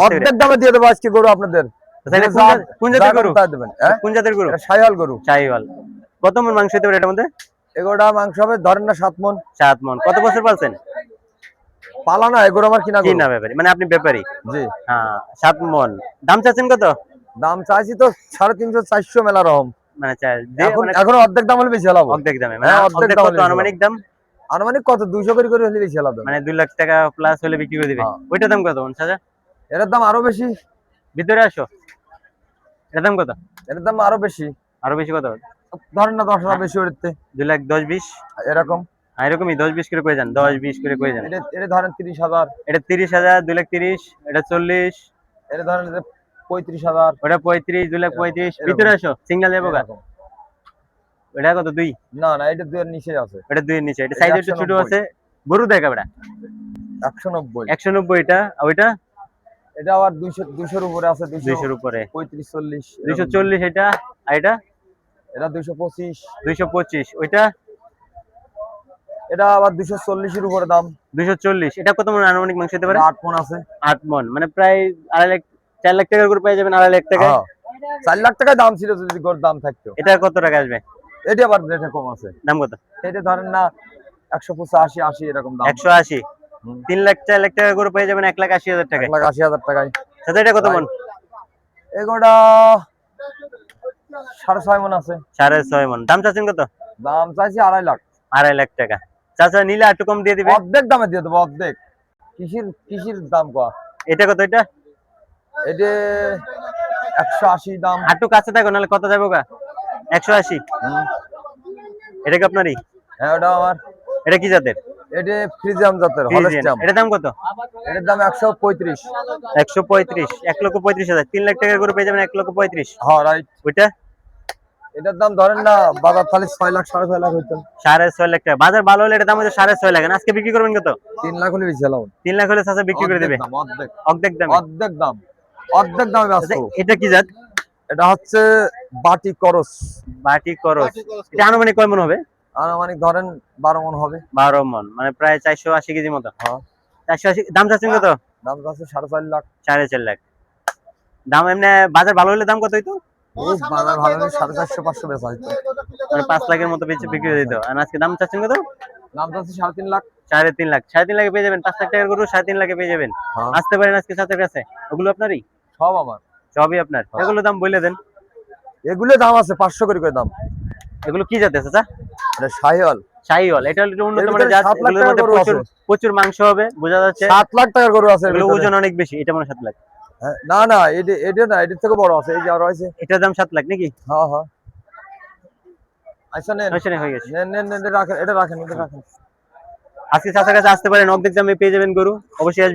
অর্ধেক দামে দিয়ে দেবো আজকে গরু আপনাদের। কোন জাতের গরু দেবেন? কোন জাতের গরু? শাহিওয়াল গরু। শাহিওয়াল। কত মন মাংস হতে পারে এটার মধ্যে? এগুলোটা মাংস হবে ধরেন না 7 মন। 7 মন। কত বছর পালছেন? পালা না, এগুলো আমার কিনা গরু। কিনা ব্যাপারী, মানে আপনি ব্যাপারী? জি। হ্যাঁ, 7 মন। দাম চাচ্ছেন কত? দাম চাইছি তো 350 400 মেলা রকম। মানে এখন অর্ধেক দাম হলে বেশি লাভ। অর্ধেক দামে, মানে অর্ধেক কত আনুমানিক দাম? আনুমানিক কত 200 করে হলে বেশি লাভ। মানে 2 লাখ টাকা প্লাস হলে বিক্রি করে দিবে। ওইটার দাম কত চাচা? এটার দাম আরো বেশি। ভিতরে আসো। এটার দাম কত? এটার দাম আরো বেশি। আরো বেশি কত? ধরেন না 10,000 বেশি হইতে। 2 লাখ 10 20 এরকম। এরকমই 10 20 করে কই যান, 10 20 করে কই যান। এটা ধরেন 30,000। এটা 30,000, 2 লাখ 30, এটা 40, এটা ধরেন 35,000, ওটা 35, 2 লাখ 35। ভিতরে আসো, সিঙ্গেল যাবো গা। এটা কত? 2? না না, এটা 2 এর নিচে আছে। এটা 2 এর নিচে। এটা সাইজ একটু ছোট আছে। গরু দেখা বেটা 190। 190 এটা। আর ওইটা? এটা আবার 200 এর উপরে আছে। 200 এর উপরে 35 40। 240 এটা। আর এটা? এটা 225। 225 ওইটা? এটা আবার 240 এর উপরে দাম। 240। এটা কত মন আনুমানিক মাংস হতে পারে? 8 মন আছে। 8 মন, মানে প্রায় 2.5 লাখ 4 লাখ টাকার গরু পেয়ে যাবেন। 2.5 লাখ টাকা। 4 লাখ টাকা দাম ছিল যদি গরুর দাম থাকতো। এটা কত টাকা আসবে? এটা আবার রেটে কম আছে। দাম কত? এটা ধরেন না 185 80 এরকম দাম। 180। 3 লাখ 4 লাখ টাকা গরু পেয়ে যাবেন 1,80,000 টাকায়। 1,80,000 টাকায়। আচ্ছা, এটা কত মন? এগোটা 6.5 মন আছে। 6.5 মন। দাম চাচ্ছেন কত? দাম চাইছি 2.5 লাখ। 2.5 লাখ টাকা। চাচা নিলে একটু কম দিয়ে দিবে? অর্ধেক দামে দিয়ে দেবো, অর্ধেক। কিসির দাম কয়া? এটা কত? এটা এটা 180 দাম। একটু কাছে থাকো, নাহলে কত যাবো গা? 180। এটা কি আপনারই? হ্যাঁ, ওটা আমার। এটা কি জাতের? এটা ফ্রিজিয়ান জাতের হলস্টাইন। এটার দাম কত? এটার দাম 135। 135। 1,35,000। 3 লাখ টাকার গরু পেয়ে যাবেন 1,35,000। হ্যাঁ, রাইট। ওইটা? এটার দাম ধরেন না বাজার খালি 6 লাখ 6.5 লাখ হইতো। 6.5 লাখ টাকা। বাজার ভালো হলে এটার দাম হচ্ছে 6.5 লাখ। আজকে বিক্রি করবেন কত? 3 লাখ হলে বেশি লাভ। 3 লাখ হলে চাচা বিক্রি করে দেবে? অর্ধেক। অর্ধেক দামে? অর্ধেক দাম। অর্ধেক দামে ব্যস্ত। এটা কি জাত? এটা হচ্ছে বাটি করস। বাটি করস। এটা আনুমানিক কয় মন হবে? আনুমানিক ধরেন 12 মন হবে। 12 মন, মানে প্রায় 480 কেজি মতো। হ্যাঁ। 480। দাম চাচ্ছেন কত? দাম আছে 4.5 লাখ। 4.5 লাখ। দাম এমনি বাজার ভালো হলে দাম কত হইতো? বাজার ভালো হলে 450 500 বেচা হইতো। মানে 5 লাখের মতো বেচে বিক্রি হয়ে যেত। আর আজকে দাম চাচ্ছেন কত? দাম আছে 3.5 লাখ। 3.5 লাখ। 3.5 লাখে পেয়ে যাবেন। 5 লাখ টাকার গরু 3.5 লাখে পেয়ে যাবেন। আসতে পারেন আজকে চাচার কাছে। ওগুলো আপনারই? সব আমার। সবই আপনার। এগুলো দাম বলে দেন। এগুলো দাম আছে 500 করে দাম। এগুলো কি জাতের চাচা? এটা শাহিওয়াল। শাহিওয়াল। এটা হলো উন্নত মানের জাত। এগুলোর মধ্যে প্রচুর মাংস হবে, বোঝা যাচ্ছে। 7 লাখ টাকার গরু আছে। এগুলো ওজন অনেক বেশি। এটা মানে 7 লাখ। না না, এটা না, এটার থেকে বড় আছে। এই যে আরো আছে। এটার দাম 7 লাখ নাকি? হ্যাঁ হ্যাঁ। আচ্ছা নেন। হয়ে গেছে। নেন রাখেন, এটা রাখেন। আজকে চাচার কাছে আসতে পারেন, অর্ধেক দামে পেয়ে যাবেন গরু। অবশ্যই